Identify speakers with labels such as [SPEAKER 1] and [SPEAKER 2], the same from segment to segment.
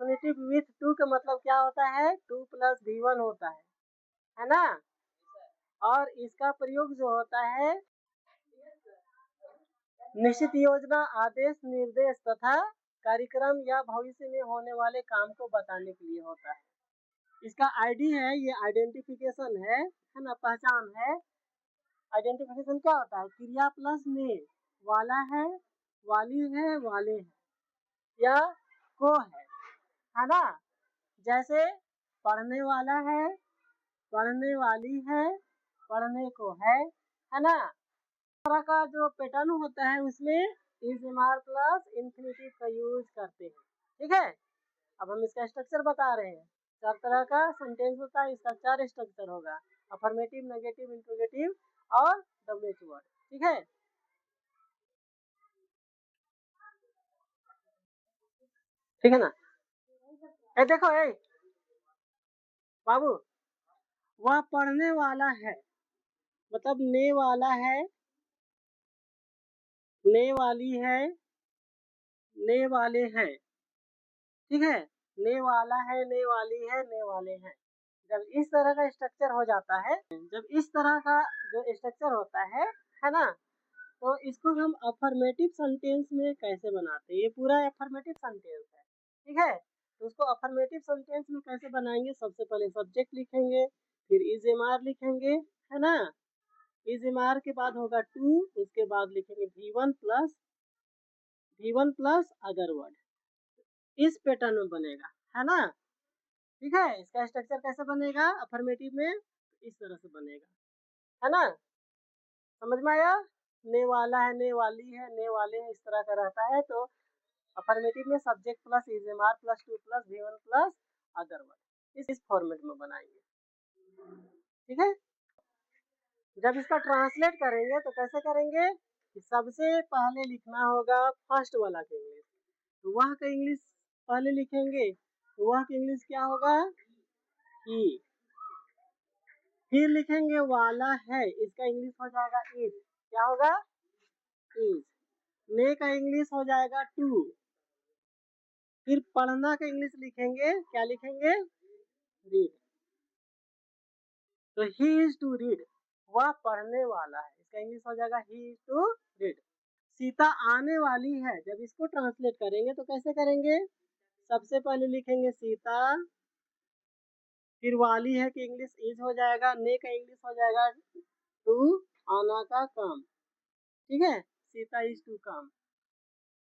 [SPEAKER 1] Infinitive with to का मतलब क्या होता है, 2 प्लस V1 होता है ना। और इसका प्रयोग जो होता है निश्चित योजना, आदेश, निर्देश तथा कार्यक्रम या भविष्य में होने वाले काम को बताने के लिए होता है। इसका आईडी है, ये आइडेंटिफिकेशन है ना, पहचान है। आइडेंटिफिकेशन क्या होता है, क्रिया प्लस ने वाला है, वाली है, वाले है या को है ना। जैसे पढ़ने वाला है, पढ़ने वाली है, पढ़ने को है ना। तरह का जो पैटर्न होता है उसमें इज एमआर प्लस इंफिनिटिव का यूज करते हैं, ठीक है। अब हम इसका स्ट्रक्चर बता रहे हैं। 4 तरह का सेंटेंस होता है, इसका 4 स्ट्रक्चर होगा, अफर्मेटिव, नेगेटिव, इंट्रोगेटिव और डब्ल्यूएच वर्ड, ठीक है। ठीक है ना। ए देखो ए बाबू, वह पढ़ने वाला है मतलब ने वाला है, ने वाली है, ने वाले हैं, ठीक है। ने वाला है, ने वाली है, ने वाले हैं। जब इस तरह का स्ट्रक्चर हो जाता है, जब इस तरह का जो स्ट्रक्चर होता है ना, तो इसको हम अफर्मेटिव सेंटेंस में कैसे बनाते हैं। ये पूरा अफर्मेटिव सेंटेंस है, ठीक है। तो उसको अफर्मेटिव सेंटेंस में कैसे बनाएंगे, सबसे पहले सब्जेक्ट लिखेंगे, फिर इज एम आर लिखेंगे, है ना। इज एम आर के बाद होगा टू, उसके बाद लिखेंगे V1 प्लस अदर वर्ड, इस पैटर्न में बनेगा, है ना। ठीक है, इसका स्ट्रक्चर कैसे बनेगा अफर्मेटिव में, इस तरह से बनेगा, है ना। समझ में आया। ने वाला है, ने वाली है, ने वाले हैं, इस तरह का रहता है। तो अफर्मेटिव में subject plus is am are plus to plus V1 plus other word, इस फॉर्मेट में बनाएंगे, ठीक है। जब इसका ट्रांसलेट करेंगे तो कैसे करेंगे कि सबसे पहले लिखना होगा फर्स्ट वाला का इंग्लिश, तो वह का इंग्लिश पहले लिखेंगे, तो वह का इंग्लिश क्या होगा ही। फिर लिखेंगे वाला है, इसका इंग्लिश हो जाएगा इज, क्या होगा इज। ने का इंग्लिश हो जाएगा टू। फिर पढ़ना का इंग्लिश लिखेंगे, क्या लिखेंगे रीड, तो ही इज टू रीड, वह पढ़ने वाला है, इसका इंग्लिश हो जाएगा he is to read. Sita आने वाली है, जब इसको ट्रांसलेट करेंगे तो कैसे करेंगे, सबसे पहले लिखेंगे सीता, फिर वाली है कि इंग्लिश इज हो जाएगा, ने का इंग्लिश हो जाएगा टू, आना का काम, ठीक है, Sita is to come.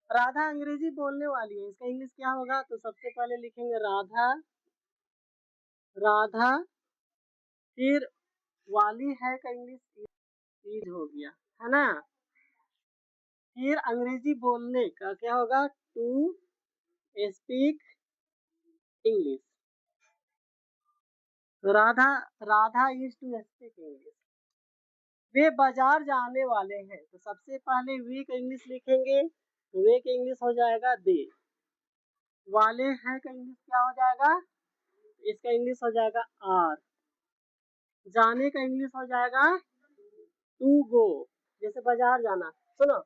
[SPEAKER 1] Radha अंग्रेजी बोलने वाली है, इसका इंग्लिश क्या होगा, तो सबसे पहले लिखेंगे राधा, राधा, फिर वाली है का इंग्लिश इज हो गया, है ना। फिर अंग्रेजी बोलने का क्या होगा, to speak English, Radha, Radha is to speak English. वे बाजार जाने वाले हैं, तो सबसे पहले वे का इंग्लिश लिखेंगे, तो वे का इंग्लिश हो जाएगा दे। वाले हैं का इंग्लिश क्या हो जाएगा, इसका इंग्लिश हो जाएगा आर। जाने का इंग्लिश हो जाएगा टू गो, जैसे बाजार जाना, सुनो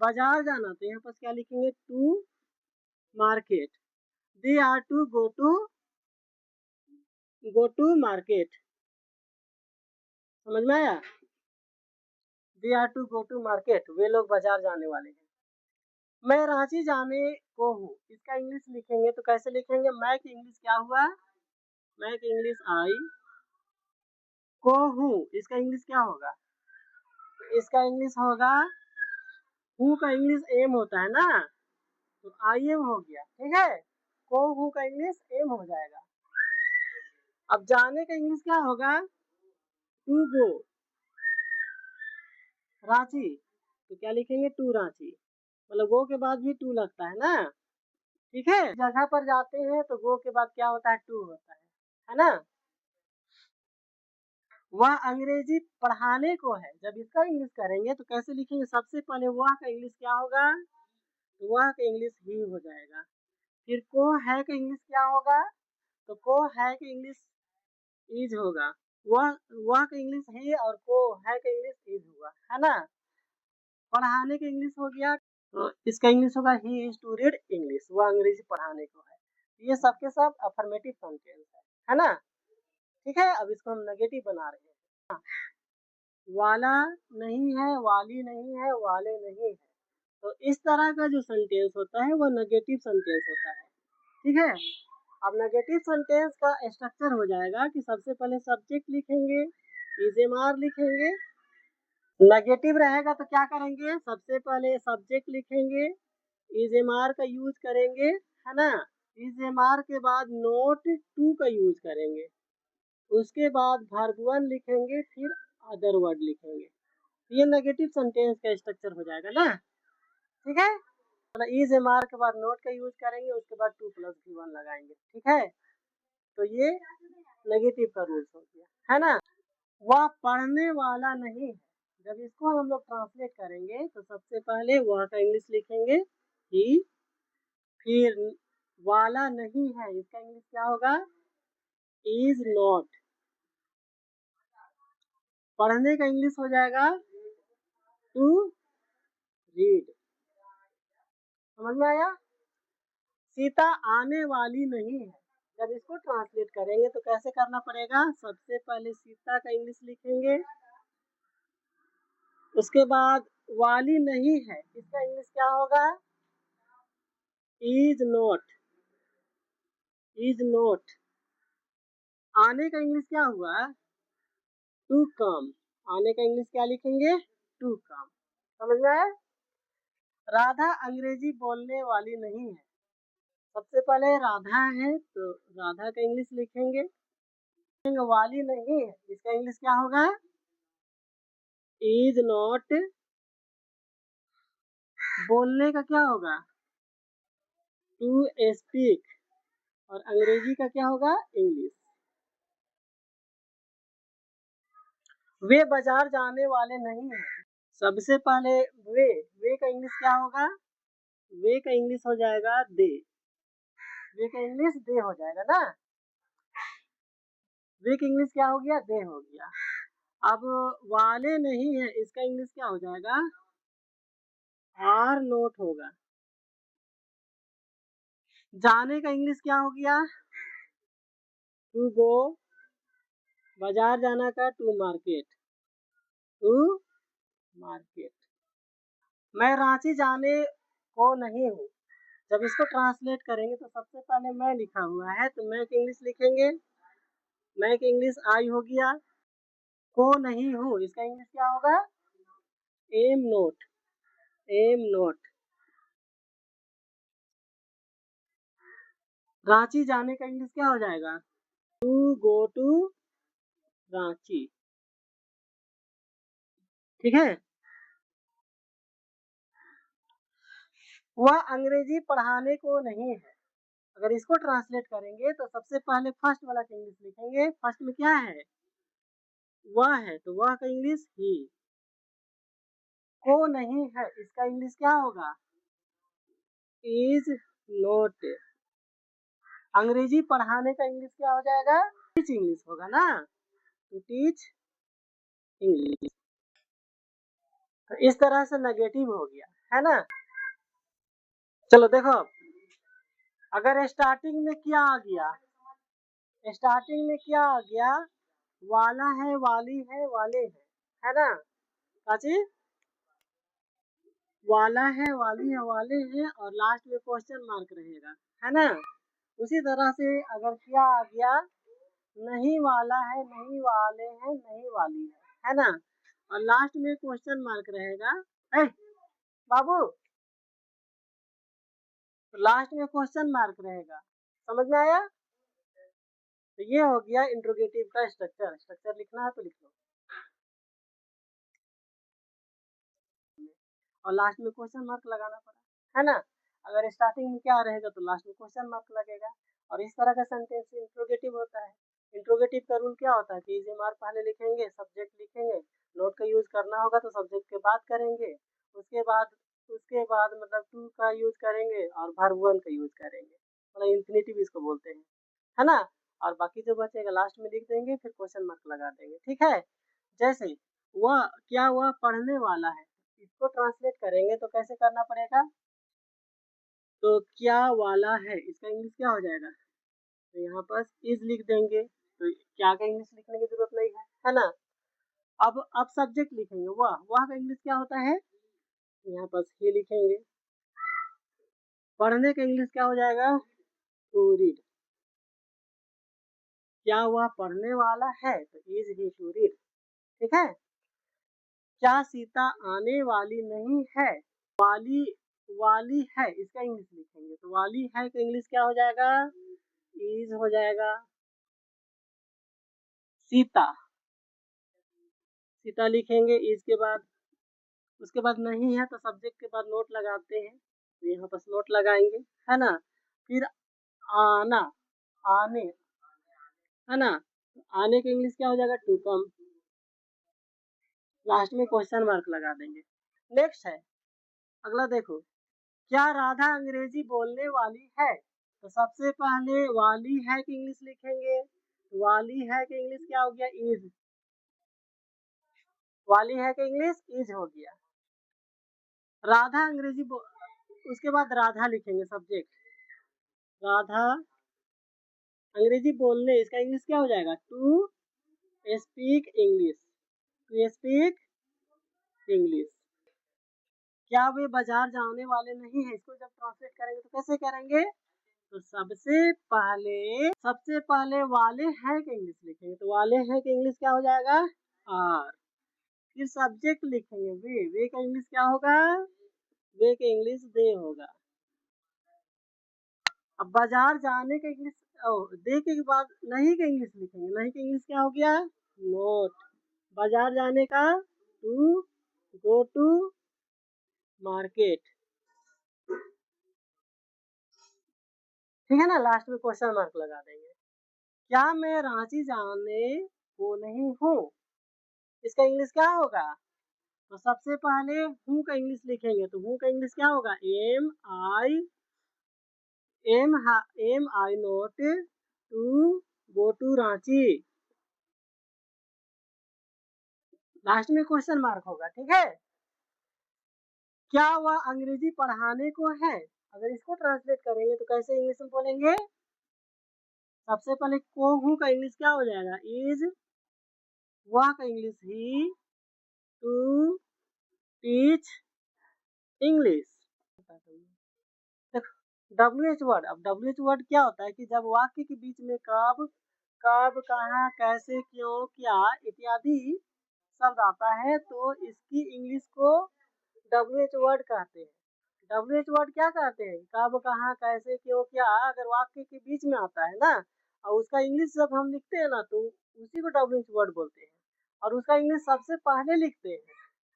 [SPEAKER 1] बाजार जाना, तो यहाँ पर क्या लिखेंगे to market, they are to go to market, समझ में आया। They are to go to market, वे लोग बाजार जाने वाले हैं। मैं रांची जाने को हूँ, इसका इंग्लिश लिखेंगे तो कैसे लिखेंगे, मैं की इंग्लिश क्या हुआ, मैं की इंग्लिश आई, को हूँ इसका इंग्लिश क्या होगा, तो इसका इंग्लिश होगा, हूँ का इंग्लिश एम होता है ना, तो आई एम हो गया, ठीक है। को हूँ का इंग्लिश एम हो जाएगा। अब जाने का इंग्लिश क्या होगा, टू गो रांची, तो क्या लिखेंगे टू रांची, मतलब गो के बाद भी टू लगता है ना, ठीक है। जगह पर जाते हैं तो गो के बाद क्या होता है, टू होता है ना। वह अंग्रेजी पढ़ाने को है, जब इसका इंग्लिश करेंगे तो कैसे लिखेंगे, सबसे पहले वह का इंग्लिश क्या होगा, तो वह का इंग्लिश ही हो जाएगा। फिर को है का इंग्लिश क्या होगा, तो को है का इंग्लिश इज होगा। वह का इंग्लिश ही और को है का इंग्लिश इज हुआ, है ना। पढ़ाने का इंग्लिश हो गया, तो इसका इंग्लिश होगा he is to read English, वह अंग्रेजी पढ़ाने को है। ये सबके सब अफर्मेटिव सेंटेंस है ना। ठीक है, अब इसको हम नेगेटिव बना रहे हैं। वाला नहीं है, वाली नहीं है, वाले नहीं है, तो इस तरह का जो सेंटेंस होता है वो नेगेटिव सेंटेंस होता है। ठीक है, अब नेगेटिव सेंटेंस का स्ट्रक्चर हो जाएगा कि सबसे पहले सब्जेक्ट लिखेंगे, इज एम आर लिखेंगे। नेगेटिव रहेगा तो क्या करेंगे, सबसे पहले सब्जेक्ट लिखेंगे, इज एम आर का यूज करेंगे, है ना। इज एम आर के बाद नोट टू का यूज करेंगे, उसके बाद वर्ब वन लिखेंगे, फिर अदर वर्ड लिखेंगे। ये नेगेटिव सेंटेंस का स्ट्रक्चर हो जाएगा ना। ठीक है, मतलब इज एम आर के बाद नोट का यूज करेंगे, उसके बाद टू प्लस भी वन लगाएंगे। ठीक है, तो ये नेगेटिव का रूल्स हो गया, है ना। वह पढ़ने वाला नहीं है, जब इसको हम लोग ट्रांसलेट करेंगे तो सबसे पहले वह का इंग्लिश लिखेंगे ही, फिर वाला नहीं है इसका इंग्लिश क्या होगा, इज नॉट। पढ़ने का इंग्लिश हो जाएगा टू रीड। समझ में आया। सीता आने वाली नहीं है, जब इसको ट्रांसलेट करेंगे तो कैसे करना पड़ेगा, सबसे पहले सीता का इंग्लिश लिखेंगे, उसके बाद वाली नहीं है इसका इंग्लिश क्या होगा, इज नॉट। Is not. आने का इंग्लिश क्या हुआ, टू कम। आने का इंग्लिश क्या लिखेंगे, टू कम। समझ में आया। राधा अंग्रेजी बोलने वाली नहीं है, सबसे पहले राधा है तो राधा का इंग्लिश लिखेंगे, वाली नहीं है इसका इंग्लिश क्या होगा, इज नॉट। बोलने का क्या होगा, टू स्पीक, और अंग्रेजी का क्या होगा, इंग्लिश। वे बाजार जाने वाले नहीं है, सबसे पहले वे का इंग्लिश क्या होगा, वे का इंग्लिश हो जाएगा दे। वे का इंग्लिश दे हो जाएगा ना। वे का इंग्लिश क्या हो गया, दे हो गया। अब वाले नहीं है इसका इंग्लिश क्या हो जाएगा, आर नोट होगा। जाने का इंग्लिश क्या हो गया, टू गो। बाजार जाना का टू मार्केट। To market. मैं रांची जाने को नहीं हूँ, जब इसको ट्रांसलेट करेंगे तो सबसे पहले मैं लिखा हुआ है तो मैं का इंग्लिश लिखेंगे, मैं का इंग्लिश आई हो गया। को नहीं हूँ इसका इंग्लिश क्या होगा, am not. Am not. Ranchi जाने का इंग्लिश क्या हो जाएगा, टू गो टू रांची। ठीक है। वह अंग्रेजी पढ़ाने को नहीं है, अगर इसको ट्रांसलेट करेंगे तो सबसे पहले फर्स्ट वाला का इंग्लिश लिखेंगे। फर्स्ट में क्या है, वह है तो वह का इंग्लिश ही। को नहीं है इसका इंग्लिश क्या होगा, इज नोट। अंग्रेजी पढ़ाने का इंग्लिश क्या हो जाएगा, टीच इंग्लिश होगा ना, टू टीच इंग्लिश। तो इस तरह से नेगेटिव हो गया, है ना। चलो देखो, अगर स्टार्टिंग में क्या आ गया, स्टार्टिंग में क्या आ गया, वाला है, वाली है, वाले है ना। काची वाला है, वाली है, वाले हैं, और लास्ट में क्वेश्चन मार्क रहेगा, है ना। उसी तरह से अगर क्या आ गया, नहीं वाला है, नहीं वाले हैं, नहीं वाली है ना, और लास्ट में क्वेश्चन मार्क रहेगा। ए, बाबू, तो लास्ट में क्वेश्चन मार्क रहेगा। समझ में आया। तो ये हो गया इंट्रोगेटिव का स्ट्रक्चर। स्ट्रक्चर लिखना है तो लिख लो, और लास्ट में क्वेश्चन मार्क लगाना पड़ा, है ना। अगर स्टार्टिंग में क्या रहेगा तो लास्ट में क्वेश्चन मार्क लगेगा। और इस तरह का सेंटेंस इंट्रोगेटिव होता है। इंट्रोगेटिव का रूल क्या होता है कि इज मार्क पहले लिखेंगे, सब्जेक्ट लिखेंगे, नोट का यूज करना होगा तो सब्जेक्ट के बाद करेंगे, उसके बाद मतलब टू का यूज करेंगे और वर्ब वन का यूज करेंगे, मतलब इंफिनिटिव इसको बोलते हैं, है ना। और बाकी जो बचेगा लास्ट में लिख देंगे, फिर क्वेश्चन मार्क लगा देंगे। ठीक है। जैसे वह क्या, वह पढ़ने वाला है, इसको ट्रांसलेट करेंगे तो कैसे करना पड़ेगा, तो क्या वाला है इसका इंग्लिश क्या हो जाएगा? तो यहाँ पर इज लिख देंगे, तो क्या का इंग्लिश लिखने की जरूरत नहीं है ना। अब सब्जेक्ट लिखेंगे, वाह का इंग्लिश क्या होता है? यहाँ पर ही लिखेंगे। पढ़ने का इंग्लिश क्या हो जाएगा? To read. क्या वह पढ़ने वाला है? तो इज ही टू रीड। ठीक है। क्या सीता आने वाली नहीं है? वाली वाली है इसका इंग्लिश लिखेंगे, तो वाली है का इंग्लिश क्या हो जाएगा? इज हो जाएगा। सीता, सीता लिखेंगे इज के बाद। उसके बाद नहीं है तो सब्जेक्ट के बाद नोट लगाते हैं, तो यहाँ पर नोट लगाएंगे, है ना। फिर आना, आने, है ना। आने का इंग्लिश क्या हो जाएगा? To come. लास्ट में क्वेश्चन मार्क लगा देंगे। नेक्स्ट है, अगला देखो, क्या राधा अंग्रेजी बोलने वाली है? तो सबसे पहले वाली है कि इंग्लिश लिखेंगे, वाली है कि इंग्लिश क्या हो गया? इज। वाली है कि इंग्लिश इज हो गया। राधा अंग्रेजी उसके बाद राधा लिखेंगे सब्जेक्ट। राधा अंग्रेजी बोलने, इसका इंग्लिश क्या हो जाएगा? To speak English, to speak English. क्या वे बाजार जाने वाले नहीं है? इसको जब ट्रांसलेट करेंगे तो कैसे करेंगे? तो सबसे पहले वाले हैं कि इंग्लिश लिखेंगे, तो वाले हैं कि इंग्लिश क्या हो जाएगा? आर। फिर सब्जेक्ट लिखेंगे वे का इंग्लिश क्या होगा? वे का इंग्लिश दे होगा। अब बाजार जाने का इंग्लिश, दे के बाद नहीं का इंग्लिश लिखेंगे, नहीं का इंग्लिश क्या हो गया? नोट। बाजार जाने का टू गो टू मार्केट। ठीक है ना। लास्ट में क्वेश्चन मार्क लगा देंगे। क्या मैं रांची जाने को नहीं हूँ, इसका इंग्लिश क्या होगा? तो सबसे पहले हूँ का इंग्लिश लिखेंगे, तो हूँ का इंग्लिश क्या होगा? Am I not to go to Ranchi. Last में क्वेश्चन मार्क होगा। ठीक है। क्या वह अंग्रेजी पढ़ाने को है? अगर इसको ट्रांसलेट करेंगे तो कैसे इंग्लिश में बोलेंगे? सबसे पहले को हूँ का इंग्लिश क्या हो जाएगा? इज। वह का English he, to teach English. WH word, अब WH वर्ड क्या होता है कि जब वाक्य के बीच में कब, कहाँ, कैसे, क्यों, क्या इत्यादि शब्द आता है तो इसकी इंग्लिश को WH वर्ड कहते हैं। WH वर्ड क्या कहते हैं? कब, कहाँ, कैसे, क्यों, क्या अगर वाक्य के बीच में आता है ना, और उसका इंग्लिश जब हम लिखते हैं ना तो उसी को WH वर्ड बोलते हैं, और उसका इंग्लिश सबसे पहले लिखते हैं,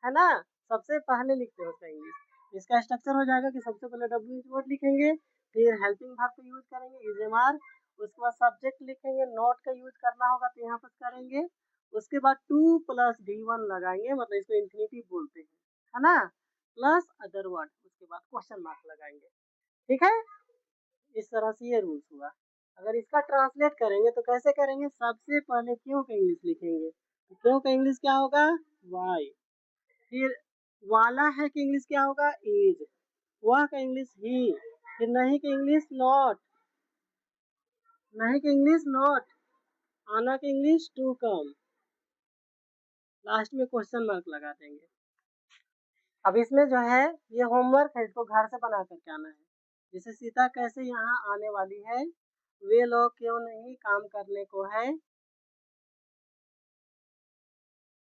[SPEAKER 1] है ना। सबसे पहले लिखते हैं उसका इंग्लिश। इसका स्ट्रक्चर हो जाएगा कि सबसे पहले WH वर्ड लिखेंगे, फिर हेल्पिंग वर्ब का यूज करेंगे इज एम आर, उसके बाद सब्जेक्ट लिखेंगे, नोट का यूज करना होगा तो यहाँ पर करेंगे, उसके बाद 2+V1 लगाएंगे, मतलब इसको इंफिनिटिव बोलते हैं, है ना, प्लस अदर वर्ड, उसके बाद क्वेश्चन मार्क लगाएंगे। ठीक है। इस तरह से ये रूल्स हुआ। अगर इसका ट्रांसलेट करेंगे तो कैसे करेंगे? सबसे पहले क्यों का इंग्लिश लिखेंगे, तो क्यों का इंग्लिश क्या होगा? वाई। फिर वाला है कि इंग्लिश क्या होगा? इज। वह का इंग्लिश ही। फिर नहीं का इंग्लिश नॉट, नहीं का इंग्लिश नॉट, आना का इंग्लिश टू कम। लास्ट में क्वेश्चन मार्क लगा देंगे। अब इसमें जो है ये होमवर्क है, इसको घर से बना करके आना है। जैसे सीता कैसे यहाँ आने वाली है, वे लोग क्यों नहीं काम करने को है,